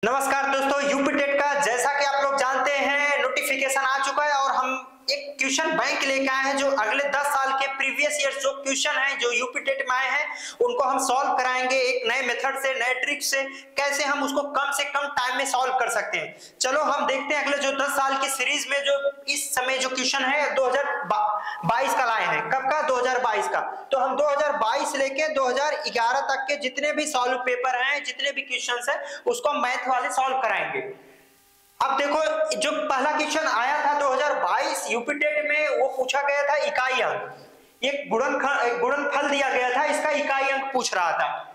नमस्कार दोस्तों, UP TET का जैसा कि आप लोग जानते हैं नोटिफिकेशन आ चुका है और हम एक क्वेश्चन बैंक लेके आए हैं जो अगले 10 साल के प्रीवियस ईयर जो क्वेश्चन हैं जो यूपी टेट में आए हैं उनको हम सॉल्व कराएंगे एक नए मेथड से, नए ट्रिक से, कैसे हम उसको कम से कम टाइम में सॉल्व कर सकते हैं। चलो हम देखते हैं अगले जो 10 साल की सीरीज में जो इस समय जो क्वेश्चन है 2022 का लाए हैं। कब का? 2022 का। तो हम 2022 लेके 2011 तक के जितने भी सॉल्व पेपर हैं, जितने भी क्वेश्चन है उसको मैथ वाले सॉल्व कराएंगे। अब देखो, जो पहला क्वेश्चन आया था 2022 यूपी टेट में, वो पूछा गया था इकाई अंक। एक गुणनफल दिया गया था, इसका इकाई अंक पूछ रहा था।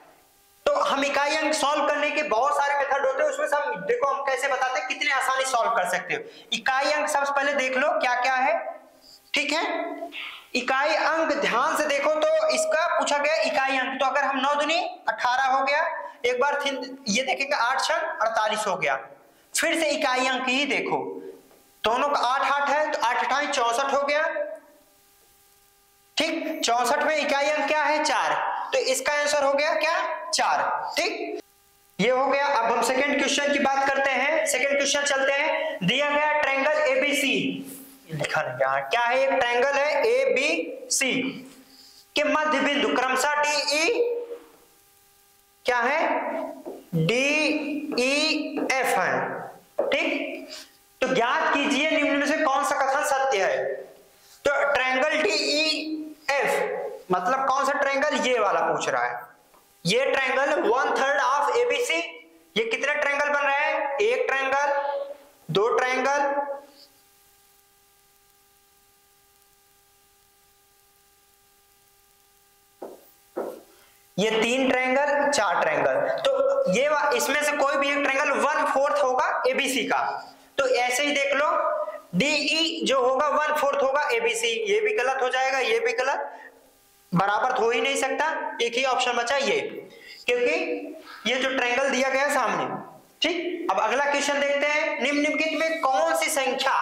तो हम इकाई अंक सॉल्व करने के बहुत सारे मेथड होते हैं, उसमें से हम देखो हम कैसे बताते हैं कितने आसानी सॉल्व कर सकते हो। इकाई अंक सबसे पहले देख लो क्या क्या है, ठीक है। इकाई अंक ध्यान से देखो तो इसका पूछा गया इकाई अंक, तो अगर हम 9 दूनी 18 हो गया, एक बार ये देखेंगे 8 छक 48 हो गया। फिर से इकाई अंक ही देखो, दोनों का 8 8 है तो 8 8 64 हो गया, ठीक। 64 में इकाई अंक क्या है? 4, तो इसका आंसर हो गया क्या? 4, ठीक। ये हो गया। अब हम सेकंड क्वेश्चन की बात करते हैं। सेकंड क्वेश्चन चलते हैं। दिया गया ट्रायंगल एबीसी, लिखा नहीं यहाँ क्या है, एक ट्रायंगल है एबीसी के मध्य बिंदु क्रमशः डीई क्या है? डीईएफ है, ठीक। तो ज्ञात कीजिए निम्न में से कौन सा कथन सत्य है। तो ट्रायंगल डीईएफ मतलब कौन सा ट्रायंगल? ये वाला पूछ रहा है। ये ट्रायंगल 1/3 ऑफ एबीसी, ये कितने ट्रायंगल बन रहे हैं? एक ट्रायंगल, दो ट्रायंगल, ये 3 ट्रायंगल, 4 ट्रायंगल। तो ये इसमें से कोई भी एक ट्रायंगल 1/4 होगा एबीसी का। तो ऐसे ही देख लो, डीई जो होगा 1/4 होगा एबीसी। ये भी गलत हो जाएगा, ये भी गलत, बराबर हो ही नहीं सकता। एक ही ऑप्शन बचा ये, क्योंकि ये जो ट्रायंगल दिया गया सामने, ठीक। अब अगला क्वेश्चन देखते हैं। निम्नलिखित में कौन सी संख्या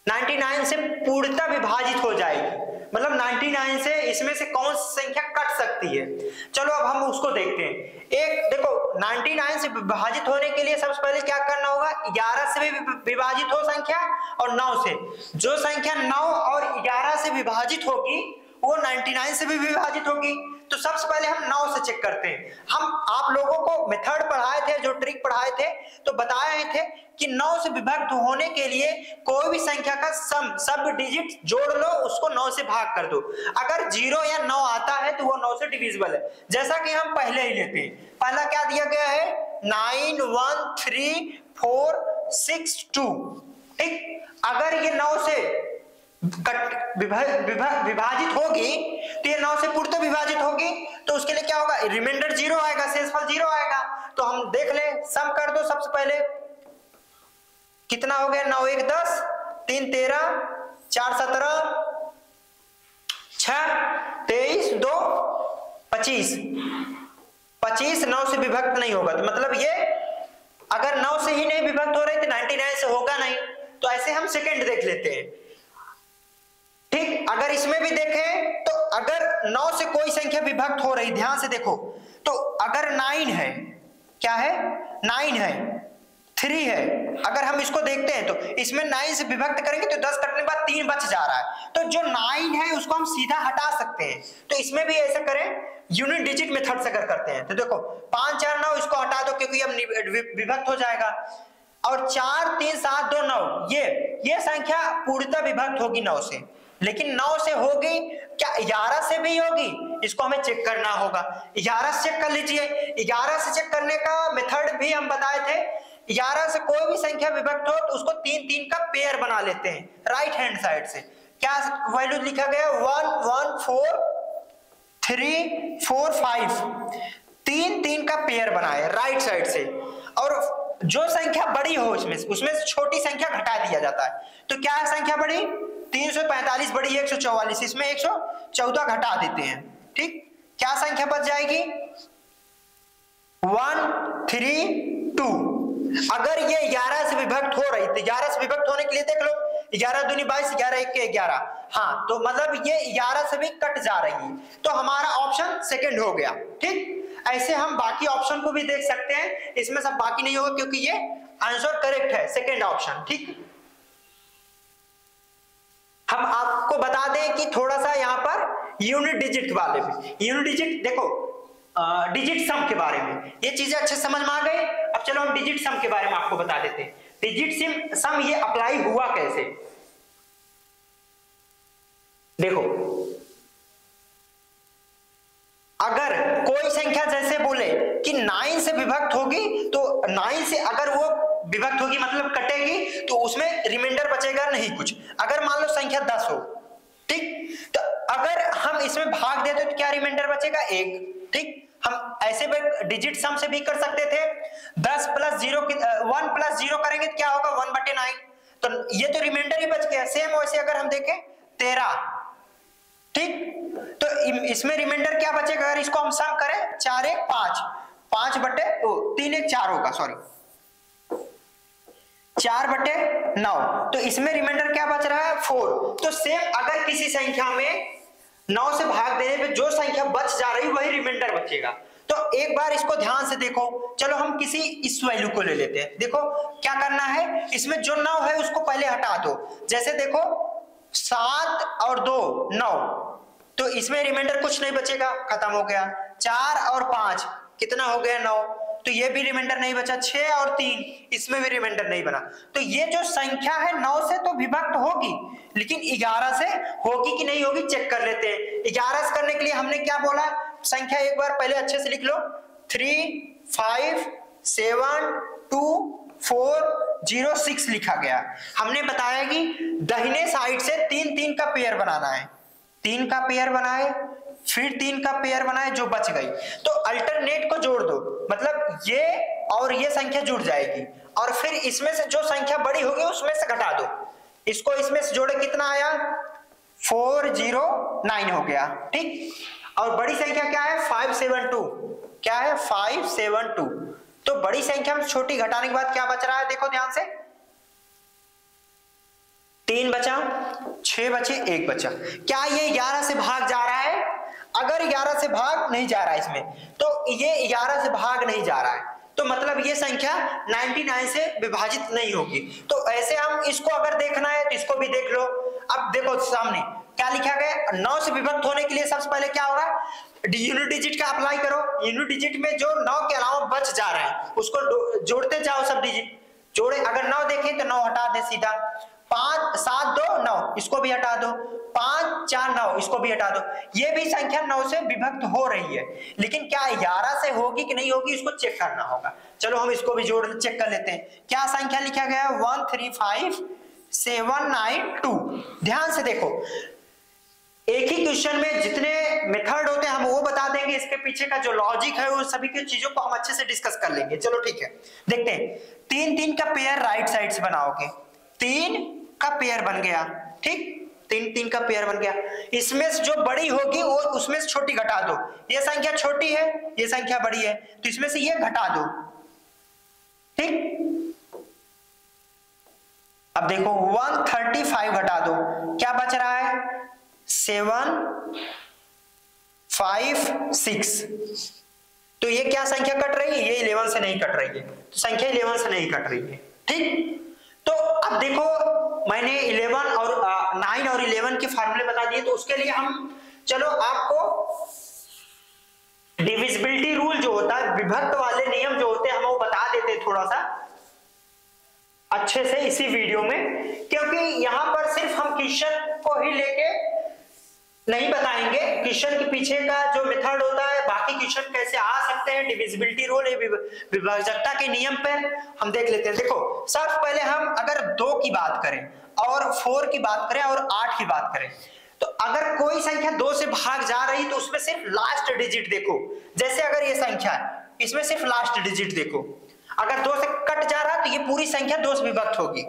99 से पूर्णतः विभाजित हो जाएगी? मतलब 99 से इसमें से कौन सी संख्या कट सकती है? चलो अब हम उसको देखते हैं। एक देखो, 99 से विभाजित होने के लिए सबसे पहले क्या करना होगा? 11 से भी विभाजित हो संख्या और 9 से। जो संख्या 9 और 11 से विभाजित होगी वो 99 से भी विभाजित होगी। तो सबसे पहले हम 9 से चेक करते हैं। हम आप लोगों को मेथड पढ़ाए थे, जो ट्रिक पढ़ाए थे, तो बताए थे कि 9 से विभक्त होने के लिए कोई भी संख्या का सब डिजिट जोड़ लो, उसको 9 से भाग कर दो। अगर 0 या 9 आता है तो वो 9 से डिविजिबल है। जैसा कि हम पहले ही लेते हैं। पहला क्या दिया गया है? 9 1 3 4 6 2, ठीक। अगर ये 9 से विभाजित होगी तो ये 9 से पूर्णतः विभाजित होगी, तो उसके लिए क्या होगा? रिमाइंडर 0 आएगा, शेषफल 0 आएगा। तो हम देख ले, सम कर दो। सबसे पहले कितना हो गया? 9 1 10, 3 13, 4 17, 6 23, 2 25। 25 9 से विभक्त नहीं होगा, तो मतलब ये अगर 9 से ही नहीं विभक्त हो रही तो 99 से होगा नहीं। तो ऐसे हम सेकंड देख लेते हैं, ठीक। अगर इसमें भी देखें तो अगर 9 से कोई संख्या विभक्त हो रही, ध्यान से देखो, तो अगर 9 है, क्या है? 9 है, 3 है। अगर हम इसको देखते हैं तो इसमें 9 से विभक्त करेंगे तो 10 कटने के बाद 3 बच जा रहा है। तो जो 9 है उसको हम सीधा हटा सकते हैं। तो इसमें भी ऐसा करें, यूनिट डिजिट मेथड से करते हैं। तो देखो 5 4 9 इसको हटा दो क्योंकि अब विभक्त हो जाएगा। और 4 3 7 2 9 ये संख्या पूर्णतः विभक्त होगी 9 से, लेकिन 9 से होगी क्या? 11 से भी होगी, इसको हमें चेक करना होगा। 11 से चेक कर लीजिए। 11 से चेक करने का मेथड भी हम बताए थे। 11 से कोई भी संख्या विभक्त हो तो उसको 3 3 का पेयर बना लेते हैं राइट हैंड साइड से। क्या वैल्यू लिखा गया? 1 1 4 3 4 5, 3 3 का पेयर बनाए राइट साइड से। और जो संख्या बड़ी हो उसमें से छोटी संख्या घटा दिया जाता है। तो क्या है संख्या बड़ी? 345 बड़ी 144, इसमें 114 घटा देते हैं, ठीक। क्या संख्या बच जाएगी? 1 3 2। अगर ये 11 से विभक्त हो रही तो 11 से विभक्त होने के लिए देख लो, 11 दूनी 22, 11 1 के 11, हाँ, तो मतलब ये 11 से भी कट जा रही है। तो हमारा ऑप्शन सेकंड हो गया, ठीक। ऐसे हम बाकी ऑप्शन को भी देख सकते हैं, इसमें सब बाकी नहीं होगा क्योंकि ये आंसर करेक्ट है, सेकेंड ऑप्शन। ठीक, हम आपको बता दें कि थोड़ा सा यहाँ पर यूनिट डिजिट वाले में, यूनिट डिजिट देखो डिजिट सम के बारे में ये चीजें अच्छे समझ में आ गई। अब चलो हम डिजिट सम के बारे में आपको बता देते हैं। डिजिट सम ये अप्लाई हुआ कैसे, देखो अगर कोई संख्या जैसे बोले कि 9 से विभक्त होगी तो 9 से अगर वो विभक्त होगी मतलब कटेगी तो उसमें रिमाइंडर बचेगा नहीं कुछ। अगर मान लो संख्या 10 हो, ठीक, तो अगर हम इसमें भाग देते तो क्या रिमाइंडर बचेगा 1। ठीक, हम ऐसे डिजिट सम से भी कर सकते थे, 10 प्लस 0 1 प्लस 0 करेंगे तो क्या होगा 1/9, तो ये तो रिमाइंडर ही बच गया। सेम वैसे अगर हम देखें 13, ठीक, तो इसमें रिमाइंडर क्या बचेगा अगर इसको हम सम करें, 4 1 5, 3 1 4 होगा, सॉरी 4/9, तो इसमें रिमाइंडर क्या बच रहा है 4। तो सेम अगर किसी संख्या में 9 से भाग देने पे जो संख्या बच जा रही वही रिमाइंडर बचेगा। तो एक बार इसको ध्यान से देखो, चलो हम किसी इस वैल्यू को ले लेते हैं। देखो क्या करना है, इसमें जो 9 है उसको पहले हटा दो। जैसे देखो 7 और 2 9, तो इसमें रिमाइंडर कुछ नहीं बचेगा, खत्म हो गया। 4 और 5 कितना हो गया 9, तो ये भी रिमाइंडर नहीं बचा। 6 और 3 इसमें भी रिमाइंडर नहीं बना। तो ये जो संख्या है 9 से तो विभक्त होगी, लेकिन 11 से होगी कि नहीं होगी चेक कर लेते हैं। 11 से करने के लिए हमने क्या बोला, संख्या एक बार पहले अच्छे से लिख लो, 3 5 7 2 4 0 6 लिखा गया। हमने बताया कि दाहिने साइड से 3 3 का पेयर बनाना है, 3 का पेयर बनाए, फिर 3 का पेयर बनाए, जो बच गई तो अल्टरनेट को जोड़ दो, मतलब ये और ये संख्या जुड़ जाएगी, और फिर इसमें से जो संख्या बड़ी होगी उसमें से घटा दो। इसको इसमें से जोड़े कितना आया 409 हो गया। ठीक, और बड़ी संख्या क्या है 572, क्या है 572। तो बड़ी संख्या में छोटी घटाने के बाद क्या बच रहा है, देखो ध्यान से, 3 बचा, 6 बचे, 1 बचा। क्या ये 11 से भाग जा रहा है? अगर 11 से भाग नहीं जा रहा है इसमें, तो ये 11 से भाग नहीं जा रहा है, तो मतलब ये संख्या 99 से विभाजित नहीं होगी। तो ऐसे हम इसको अगर देखना है तो इसको भी देख लो। अब देखो सामने क्या लिखा गया, 9 से विभक्त होने के लिए सबसे पहले क्या होगा, यूनिट डिजिट का अप्लाई करो। यूनिट डिजिट में जो 9 के अलावा बच जा रहे हैं उसको जोड़ते जाओ, सब डिजिट जोड़े। अगर 9 देखें तो 9 हटा दे सीधा, 5 7 2 9 इसको भी हटा दो, 5 4 9 इसको भी हटा दो। ये भी संख्या 9 से विभक्त हो रही है, लेकिन क्या 11 से होगी कि नहीं होगी इसको चेक करना होगा। चलो हम इसको भी जोड़ चेक कर लेते हैं। क्या संख्या लिखा गया है 135,792। ध्यान से देखो, एक ही क्वेश्चन में जितने मेथड होते हैं हम वो बता देंगे, इसके पीछे का जो लॉजिक है वो सभी की चीजों को हम अच्छे से डिस्कस कर लेंगे। चलो ठीक है, देखते हैं। 3 3 का पेयर राइट साइड से बनाओगे, 3 का पेयर बन गया, ठीक, 3 3 का पेयर बन गया। इसमें से जो बड़ी होगी वो उसमें से छोटी घटा दो। ये संख्या छोटी है, ये संख्या बड़ी है, तो इसमें से ये घटा दो। ठीक, अब देखो 135 घटा दो, क्या बच रहा है 7 5 6। तो ये क्या संख्या कट रही है, ये 11 से नहीं कट रही है, तो संख्या 11 से नहीं कट रही है। ठीक, तो अब देखो मैंने 11 और 9 और 11 के फार्मूले बता दिए, तो उसके लिए हम चलो आपको डिविजिबिलिटी रूल जो होता है, विभक्त वाले नियम जो होते हैं हम वो बता देते हैं थोड़ा सा अच्छे से इसी वीडियो में, क्योंकि यहां पर सिर्फ हम क्वेश्चन को ही लेके नहीं बताएंगे, क्वेश्चन के पीछे का जो मेथड होता है, बाकी क्वेश्चन कैसे आ सकते हैं, डिविजिबिलिटी रूल, विभाजकता के नियम पर हम देख लेते हैं। देखो सबसे पहले हम अगर 2 की बात करें और 4 की बात करें और 8 की बात करें, तो अगर कोई संख्या 2 से भाग जा रही तो उसमें सिर्फ लास्ट डिजिट देखो। जैसे अगर ये संख्या है, इसमें सिर्फ लास्ट डिजिट देखो, अगर 2 से कट जा रहा तो ये पूरी संख्या 2 से विभक्त होगी।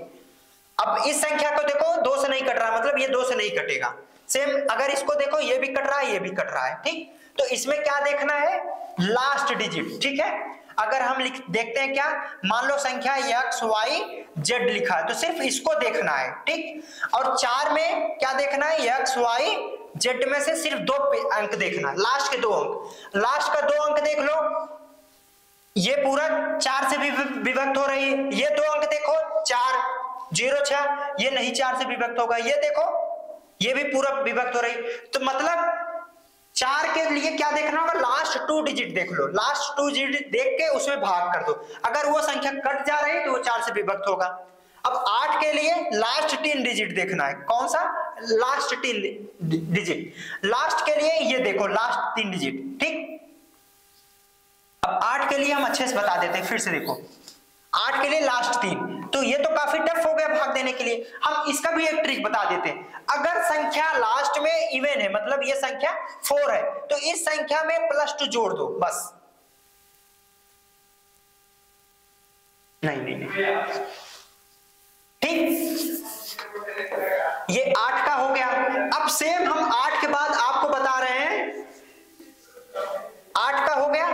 अब इस संख्या को देखो 2 से नहीं कट रहा, मतलब ये 2 से नहीं कटेगा। सेम अगर इसको देखो, ये भी कट रहा है, ये भी कट रहा है। ठीक, तो इसमें क्या देखना है, लास्ट डिजिट। ठीक है, अगर हम देखते हैं क्या, मान लो संख्या x y z लिखा है, तो सिर्फ इसको देखना है। ठीक, और 4 में क्या देखना है, x y जेड में से सिर्फ 2 अंक देखना, लास्ट के 2 अंक, लास्ट का 2 अंक देख लो, ये पूरा 4 से विभक्त हो रही है, ये 2 अंक देखो 4 0 6, ये नहीं 4 से विभक्त होगा, ये देखो ये भी पूरा विभक्त हो रही, तो मतलब 4 के लिए क्या देखना होगा, लास्ट 2 डिजिट देख लो, लास्ट 2 डिजिट देख के उसमें भाग कर दो, अगर वो संख्या कट जा रही है तो वो 4 से विभक्त होगा। अब 8 के लिए लास्ट 3 डिजिट देखना है, कौन सा, लास्ट 3 डिजिट, लास्ट के लिए ये देखो लास्ट 3 डिजिट, ठीक। अब 8 के लिए हम अच्छे से बता देते हैं, फिर से देखो 8 के लिए लास्ट 3, तो ये तो काफी टफ हो गया भाग देने के लिए, हम इसका भी एक ट्रिक बता देते हैं। अगर संख्या लास्ट में इवन है, मतलब ये संख्या 4 है, तो इस संख्या में +2 जोड़ दो बस, नहीं ठीक, ये 8 का हो गया। अब सेम हम 8 के बाद आपको बता रहे हैं, 8 का हो गया,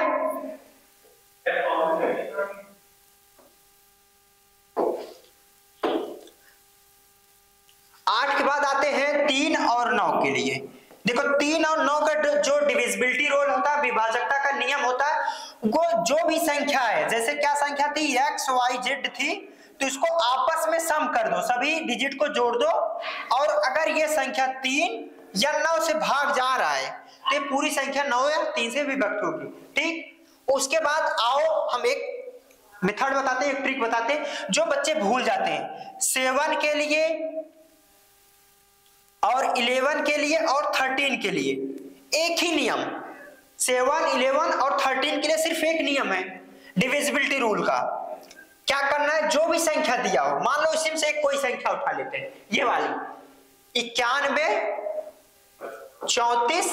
के बाद आते हैं 3 और 9 के लिए। देखो 3 और 9 का जो डिविजिबिलिटी रूल होता है, विभाजकता का नियम होता है, वो जो भी संख्या है, जैसे क्या संख्या थी, x y z थी, तो इसको आपस में सम कर दो, सभी डिजिट को जोड़ दो, और अगर ये संख्या 3 या 9 से भाग जा रहा है तो पूरी संख्या 9 या 3 से विभक्त होगी, ठीक। उसके बाद आओ हम एक मेथड बताते हैं, एक ट्रिक बताते हैं जो बच्चे भूल जाते हैं। 7 के लिए और 11 के लिए और 13 के लिए एक ही नियम, 7 11 और 13 के लिए सिर्फ एक नियम है डिविजिबिलिटी रूल का। क्या करना है, जो भी संख्या दिया हो, मान लो इसमें से कोई संख्या उठा लेते हैं, ये वाली 91 34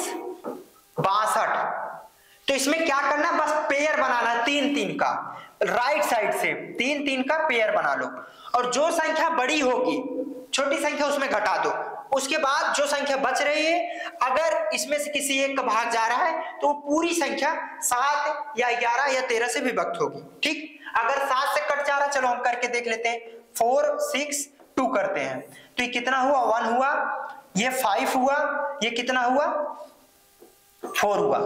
62, तो इसमें क्या करना है, बस पेयर बनाना है 3 3 का, राइट साइड से 3 3 का पेयर बना लो, और जो संख्या बड़ी होगी छोटी संख्या उसमें घटा दो, उसके बाद जो संख्या बच रही है, अगर इसमें से किसी एक का भाग जा रहा है तो वो पूरी संख्या 7 या 11 या 13 से विभक्त होगी, ठीक। अगर 7 से कट जा रहा है, चलो हम करके देख लेते हैं, 4 6 2 करते हैं, तो ये कितना हुआ, 1 हुआ, ये 5 हुआ, ये कितना हुआ, 4 हुआ।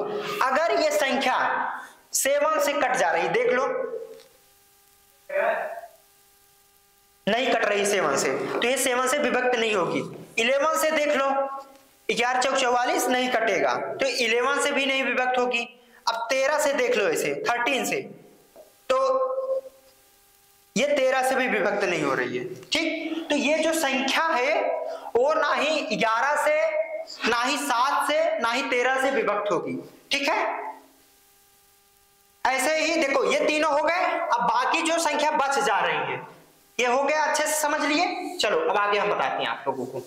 अगर ये संख्या 7 से कट जा रही, देख लो नहीं कट रही 7 से, तो ये 7 से विभक्त नहीं होगी। 11 से देख लो, 11 चौक 44 नहीं कटेगा, तो 11 से भी नहीं विभक्त होगी। अब 13 से देख लो, ऐसे 13 से, तो ये 13 से भी विभक्त नहीं हो रही है, ठीक। तो ये जो संख्या है वो ना ही 11 से, ना ही 7 से, ना ही 13 से विभक्त होगी, ठीक है। ऐसे ही देखो ये तीनों हो गए, अब बाकी जो संख्या बच जा रही है ये हो गया, अच्छे से समझ लिए। चलो अब आगे हम बताते हैं आप लोगों को।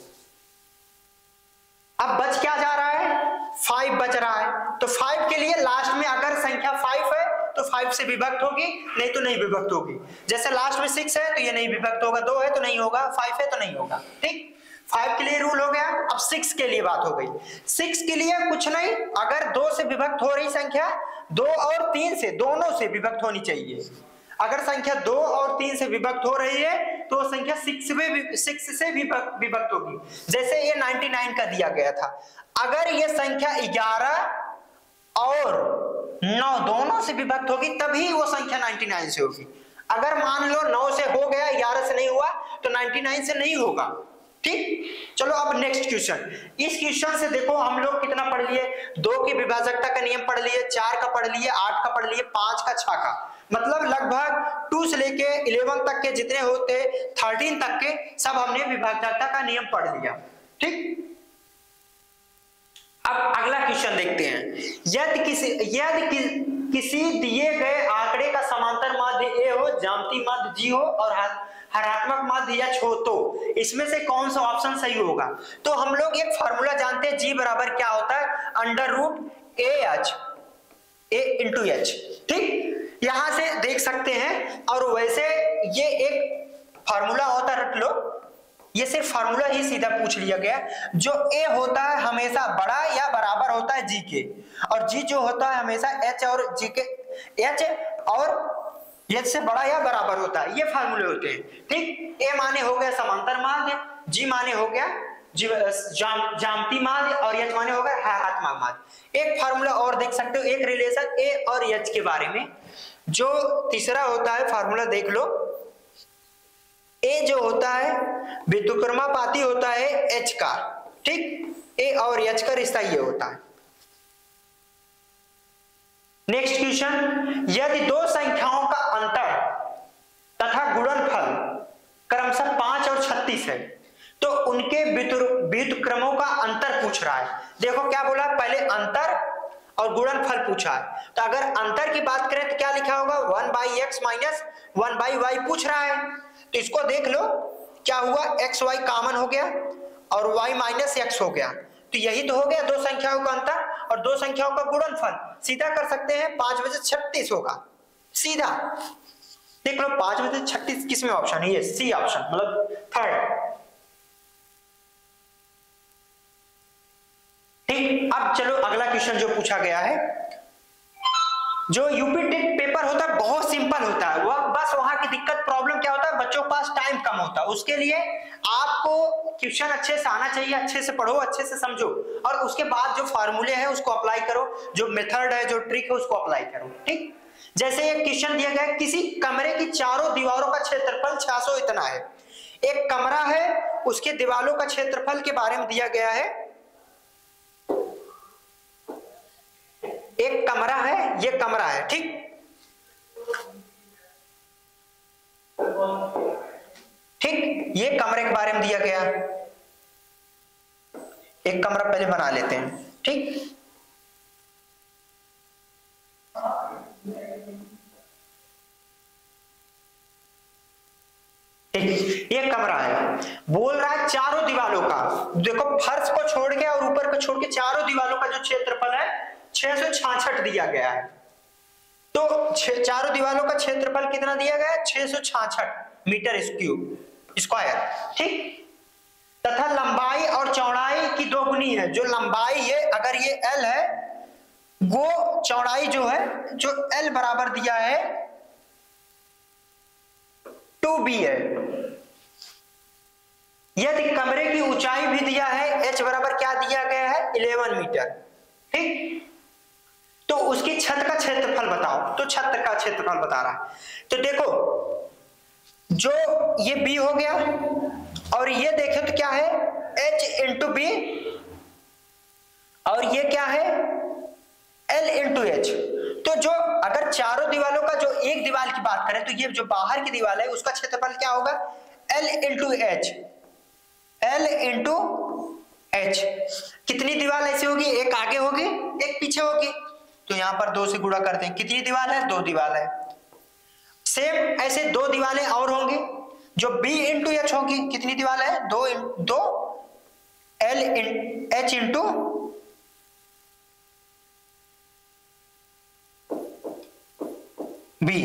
अब बच क्या जा रहा है, 5 बच रहा है, तो 5 के लिए लास्ट में अगर संख्या 5 है तो 5 से विभक्त होगी, नहीं तो नहीं विभक्त होगी। जैसे लास्ट में 6 है तो ये नहीं विभक्त होगा, 2 है तो नहीं होगा, 5 है तो नहीं होगा, ठीक। 5 के लिए रूल हो गया। अब 6 के लिए बात हो गई। 6 के लिए कुछ नहीं, अगर 2 से विभक्त हो रही संख्या 2 और 3 से, दोनों से विभक्त होनी चाहिए। अगर संख्या 2 और 3 से विभक्त हो रही है तो संख्या 6 से विभक्त होगी। जैसे ये 99 का दिया गया था, अगर ये संख्या 11 और 9 दोनों से विभक्त होगी तभी वो संख्या 99 से होगी। अगर मान लो 9 से हो गया, 11 से नहीं हुआ, तो 99 से नहीं होगा, ठीक। चलो अब नेक्स्ट क्वेश्चन। इस क्वेश्चन से देखो हम लोग कितना पढ़ लिए, 2 की विभाजकता का नियम पढ़ लिए, 4 का पढ़ लिए, 8 का पढ़ लिए, 5 का, 6 का, मतलब लगभग 2 से लेके 11 तक के जितने होते 13 तक के सब हमने विभाजकता का नियम पढ़ लिया, ठीक। अब अगला क्वेश्चन देखते हैं। यदि किसी दिए गए आंकड़े का समांतर माध्य ए हो, ज्यामितीय माध्य जी हो और हरात्मक माध्य एच हो, तो इसमें से कौन सा ऑप्शन सही होगा। तो हम लोग एक फार्मूला जानते हैं, जी बराबर क्या होता है, √AH A/H, ठीक। यहां से देख सकते हैं, और वैसे ये एक फार्मूला होता है, रट लो, ये सिर्फ फार्मूला ही सीधा पूछ लिया गया। जो ए होता है हमेशा बड़ा या बराबर होता है जी के, और जी जो होता है हमेशा एच और जी के, एच और एच से बड़ा या बराबर होता है, ये फार्मूले होते हैं, ठीक। ए माने हो गया समांतर माध्य, जी माने हो गया जामती माध्य और एच माने होगा आत्मा माध्य। एक फार्मूला और देख सकते हो, एक रिलेशन ए और एच के बारे में। जो तीसरा होता है फार्मूला देख लो, ए जो होता है व्युत्क्रमानुपाती होता है एच का, ठीक। ए और एच का रिश्ता ये होता है। नेक्स्ट क्वेश्चन, यदि दो संख्याओं का अंतर तथा गुणनफल क्रमशः 5 और 36 है तो उनके व्युत्क्रमों का अंतर पूछ रहा है। देखो क्या बोला, पहले अंतर और गुणनफल पूछा है। तो अगर अंतर की बात करें तो क्या लिखा होगा, 1/x माइनस 1/y पूछ रहा है। तो इसको देख लो, क्या हुआ, एक्स वाई कॉमन हो गया और y माइनस एक्स हो गया। तो यही तो हो गया दो संख्याओं का अंतर और दो संख्याओं का गुणनफल। सीधा कर सकते हैं, 5 में से 36 होगा, सीधा देख लो। 5 में से 36 किसमें ऑप्शन है, ये सी ऑप्शन, मतलब थर्ड, ठीक। अब चलो अगला क्वेश्चन जो पूछा गया है, जो यूपी टेट पेपर होता है बहुत सिंपल होता है, वह बस वहां की दिक्कत प्रॉब्लम क्या होता है, बच्चों के पास टाइम कम होता है। उसके लिए आपको क्वेश्चन अच्छे से आना चाहिए, अच्छे से पढ़ो, अच्छे से समझो और उसके बाद जो फार्मूले हैं उसको अप्लाई करो, जो मेथड है, जो ट्रिक है उसको अप्लाई करो, ठीक। जैसे एक क्वेश्चन दिया गया है, किसी कमरे की चारों दीवारों का क्षेत्रफल 600 इतना है। एक कमरा है, उसके दीवारों का क्षेत्रफल के बारे में दिया गया है। एक कमरा है, ये कमरा है, ठीक। ठीक, ये कमरे के बारे में दिया गया। एक कमरा पहले बना लेते हैं, ठीक। ये कमरा है, बोल रहा है चारों दीवारों का, देखो फर्श को छोड़ के और ऊपर को छोड़ के चारों दीवारों का जो क्षेत्रफल है 666 दिया गया है। तो चारों दीवारों का क्षेत्रफल कितना दिया गया है, 666 मीटर स्क्वायर, ठीक। तथा लंबाई और चौड़ाई की दोगुनी है। जो लंबाई है, अगर ये L है, वो चौड़ाई जो है, जो L बराबर दिया है 2b है। यदि कमरे की ऊंचाई भी दिया है, h बराबर क्या दिया गया है, 11 मीटर, ठीक। तो उसकी छत का क्षेत्रफल बताओ, तो छत का क्षेत्रफल बता रहा है। तो देखो, जो ये b हो गया और ये देखे तो क्या है, h इंटू बी, और ये क्या है, L इंटू एच। तो जो अगर चारों दीवारों का, जो एक दीवार की बात करें तो ये जो बाहर की दीवार है उसका क्षेत्रफल क्या होगा, L into H, L into H. कितनी दीवार ऐसी होगी, एक आगे होगी एक पीछे होगी, तो यहां पर 2 से गुणा करते हैं। कितनी दीवार है, 2 दीवार है। सेम ऐसे 2 दीवारें और होंगी, जो b इंटू एच होगी। कितनी दीवार है, 2 L एच इंटू बी,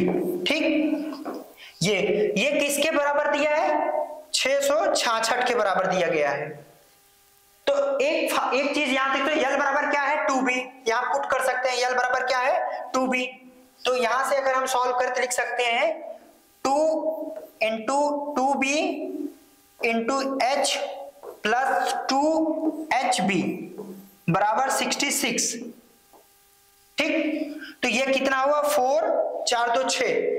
ठीक। ये किसके बराबर दिया है, 666 के बराबर दिया गया है। तो एक चीज यहां देखो, L बराबर क्या है, 2b, यहां पुट कर सकते हैं। L बराबर क्या है, 2b। तो यहां से अगर हम सॉल्व करते लिख सकते हैं 2 into 2b into h plus 2hb बराबर 66, ठीक। तो ये कितना हुआ, 4 4 2 6।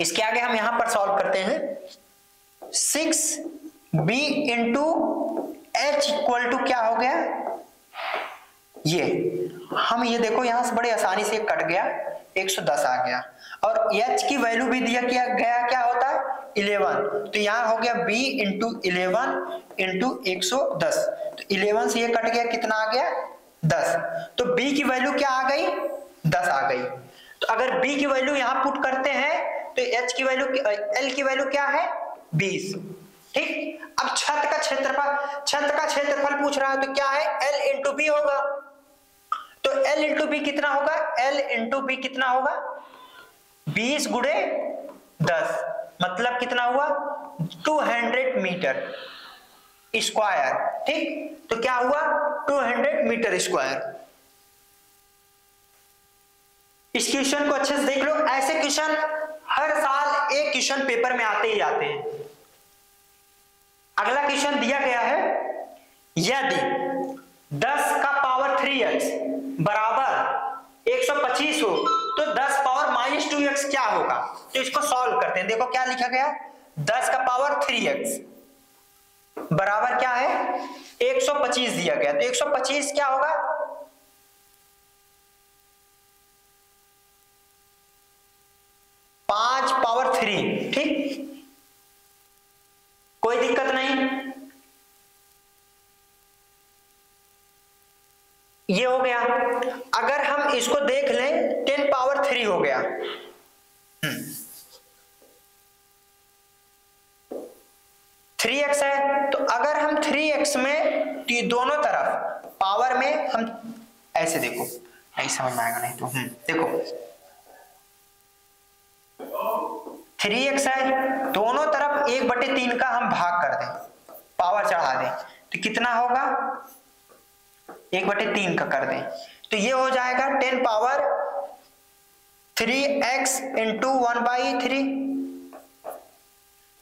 इसके आगे हम यहां पर सॉल्व करते हैं, 6b into h equal to क्या हो गया, ये हम ये देखो यहां से बड़े आसानी से कट गया, 110 आ गया। और h की वैल्यू भी दिया गया क्या होता है, 11। तो यहां हो गया b इंटू 11 इंटू 110। तो 11 से ये कट गया, कितना आ गया, 10। तो b की वैल्यू क्या आ गई, 10 आ गई। तो अगर b की वैल्यू यहां पुट करते हैं तो h की वैल्यू, l की वैल्यू क्या है, 20, ठीक। अब छत का क्षेत्रफल पूछ रहा है, तो क्या है, l इंटू बी होगा। तो L इंटू बी कितना होगा, L इंटू बी कितना होगा, 20 गुणे 10, मतलब कितना हुआ, 200 मीटर स्क्वायर, ठीक। तो क्या हुआ, 200 मीटर स्क्वायर। इस क्वेश्चन को अच्छे से देख लो, ऐसे क्वेश्चन हर साल एक क्वेश्चन पेपर में आते ही आते हैं। अगला क्वेश्चन दिया गया है, यदि 10 का पावर 3x बराबर 125 हो तो 10 पावर माइनस 2x क्या होगा। तो इसको सॉल्व करते हैं। देखो क्या लिखा गया, 10 का पावर 3x बराबर क्या है 125 दिया गया। तो 125 क्या होगा, 5 पावर 3। ठीक, कोई दिक्कत नहीं। ये हो गया। अगर हम इसको देख लें 10 पावर 3 हो गया, 3x है। तो अगर हम 3x में दोनों तरफ पावर में हम ऐसे, देखो नहीं समझ में आएगा नहीं तो देखो 3x है, दोनों तरफ 1/3 का हम भाग कर दें, पावर चढ़ा दें, तो कितना होगा 1/3 का कर दें। तो ये हो जाएगा 10 पावर 3x इंटू 1/3।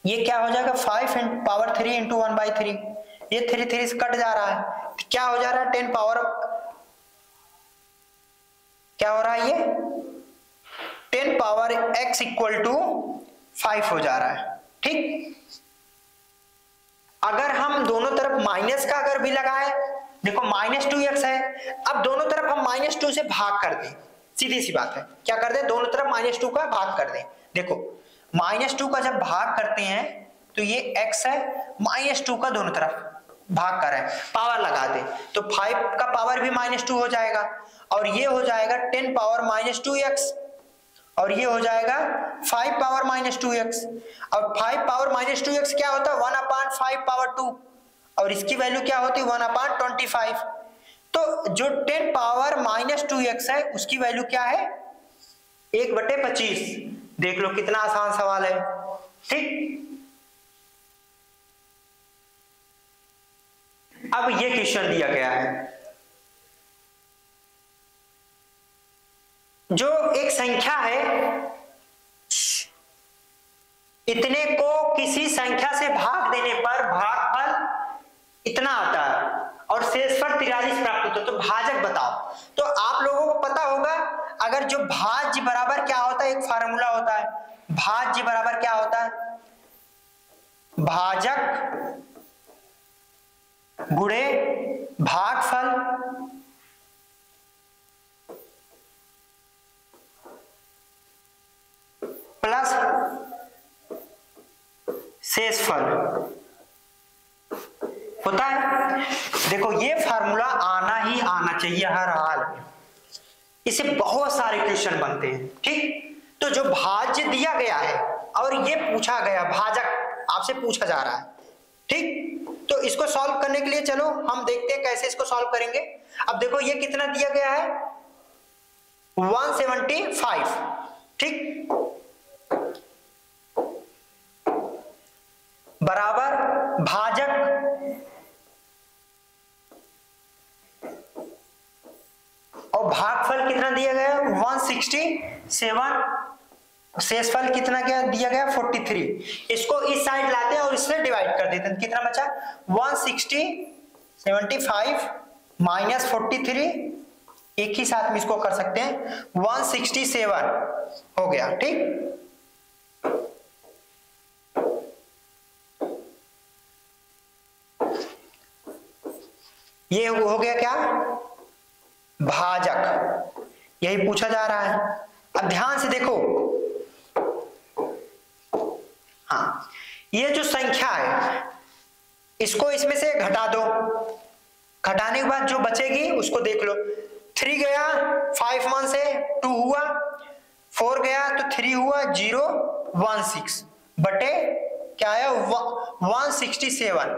ये क्या हो जाएगा 5 पावर 3 इंटू 1/3। ये 3 से कट जा रहा है, तो क्या हो जा रहा है 10 पावर, क्या हो रहा है ये 10 पावर x इक्वल टू 5 हो जा रहा है। ठीक, अगर हम दोनों तरफ माइनस का अगर भी लगाए, देखो -2x है, अब दोनों तरफ हम -2 से भाग कर दें, सीधी सी बात है, क्या कर दें दोनों तरफ -2 का भाग कर दें। देखो -2 का जब भाग करते हैं तो ये x है, -2 का दोनों तरफ भाग कर है, पावर लगा दे तो 5 का पावर भी -2 हो जाएगा, और ये हो जाएगा 10 पावर -2x, और ये हो जाएगा 5 पावर -2x, और 5 पावर -2x क्या होता है 1/5 पावर 2, और इसकी वैल्यू क्या होती है 1/25। तो जो 10 पावर -2x है उसकी वैल्यू क्या है 1/25। देख लो कितना आसान सवाल है। ठीक, अब ये क्वेश्चन दिया गया है, जो एक संख्या है, इतने को किसी संख्या से भाग देने पर भागफल इतना आता है और शेषफल 43 प्राप्त होता है, तो भाजक बताओ। तो आप लोगों को पता होगा, अगर जो भाज्य बराबर क्या होता है, एक फार्मूला होता है, भाज्य बराबर क्या होता है भाजक गुणे भागफल प्लस शेषफल होता है। देखो ये फार्मूला आना ही आना चाहिए हर हाल में, इसे बहुत सारे क्वेश्चन बनते हैं। ठीक, तो जो भाज्य दिया गया है और ये पूछा गया भाजक आपसे पूछा जा रहा है, ठीक, तो इसको सॉल्व करने के लिए चलो हम देखते हैं कैसे इसको सॉल्व करेंगे। अब देखो ये कितना दिया गया है 175। ठीक, बराबर भाजक और भागफल कितना दिया गया 167, शेषफल कितना क्या दिया गया 43। इसको इस साइड लाते हैं और इससे डिवाइड कर देते हैं, कितना बचा 175 माइनस 43, एक ही साथ में इसको कर सकते हैं 167 हो गया। ठीक, ये हो गया क्या भाजक, यही पूछा जा रहा है। अब ध्यान से देखो, हाँ ये जो संख्या है इसको इसमें से घटा दो, घटाने के बाद जो बचेगी उसको देख लो, 3 गया 5 1 से 2 हुआ, 4 गया तो 3 हुआ 0 1 6 बटे क्या है 167।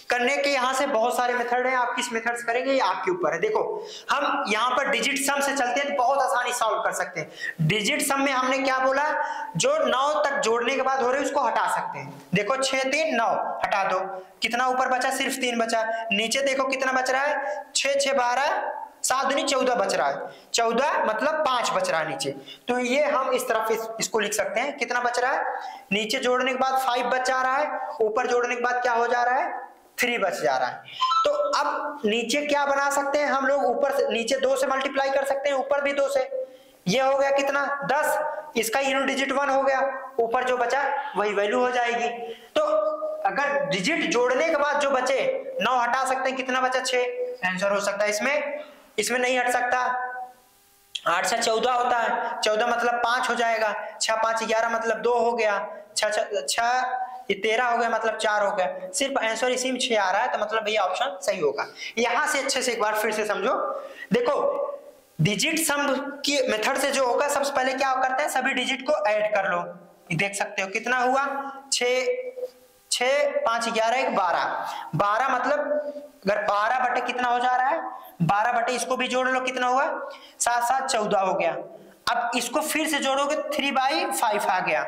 करने के यहां से बहुत सारे मेथड हैं, आप किस मेथड से करेंगे ये आपके ऊपर है। देखो हम यहां पर डिजिट सम से चलते हैं तो बहुत आसानी सॉल्व कर सकते हैं। डिजिट सम में हमने क्या बोला, जो 9 तक जोड़ने के बाद हो रहे उसको हटा सकते हैं। देखो 6 3 9 हटा दो, कितना ऊपर बचा सिर्फ 3 बचा, नीचे देखो कितना बच रहा है 6 6 12 7 दूनी 14 बच रहा है, 14 मतलब 5 बच रहा है नीचे। तो ये हम इस तरफ इसको लिख सकते हैं, कितना बच रहा है, नीचे जोड़ने के बाद 5 बच जा रहा है, ऊपर जोड़ने के बाद क्या हो जा रहा है, 3 बच जा रहा है। तो अब नीचे क्या बना सकते हैं हम लोग, ऊपर से नीचे 2 से मल्टीप्लाई कर सकते हैं, ऊपर भी 2 से, ये हो गया कितना 10, इसका यूनिट डिजिट 1 हो गया, ऊपर जो बचा वही वैल्यू हो जाएगी। तो अगर डिजिट जोड़ने के बाद जो बचे 9 हटा सकते हैं, कितना बचा 6, आंसर हो सकता है इसमें नहीं हट सकता, 8 से 14 होता है, 14 मतलब 5 हो जाएगा, 6 5 11 मतलब 2 हो गया, 6 ये 13 हो गया मतलब 4 हो गया, सिर्फ आंसर इसी में 6 आ रहा है, तो मतलब ये ऑप्शन सही होगा। यहां से अच्छे से एक बार फिर से समझो, देखो डिजिट सम की मेथड से जो होगा, सबसे पहले क्या करते हैं, सभी डिजिट को ऐड कर लो, देख सकते हो कितना हुआ, 6 5 11 1 12 मतलब अगर 12 बटे कितना हो जा रहा है, 12 बटे इसको भी जोड़ लो, कितना हुआ 7 7 14 हो गया। अब इसको फिर से जोड़ोगे 3/5 आ गया।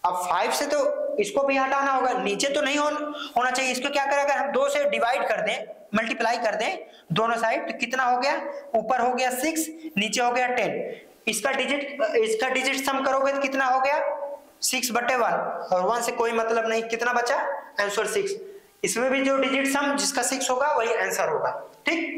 अब 5 से तो इसको भी हटाना होगा, नीचे तो नहीं होना चाहिए, इसको क्या करें, अगर हम 2 से डिवाइड कर दें, मल्टीप्लाई कर दें दोनों साइड, तो कितना हो गया, ऊपर हो गया 6, नीचे हो गया 10, इसका डिजिट सम करोगे तो कितना हो गया 6/1, और 1 से कोई मतलब नहीं, कितना बचा आंसर 6। इसमें भी जो डिजिट सम जिसका 6 होगा वही आंसर होगा, ठीक।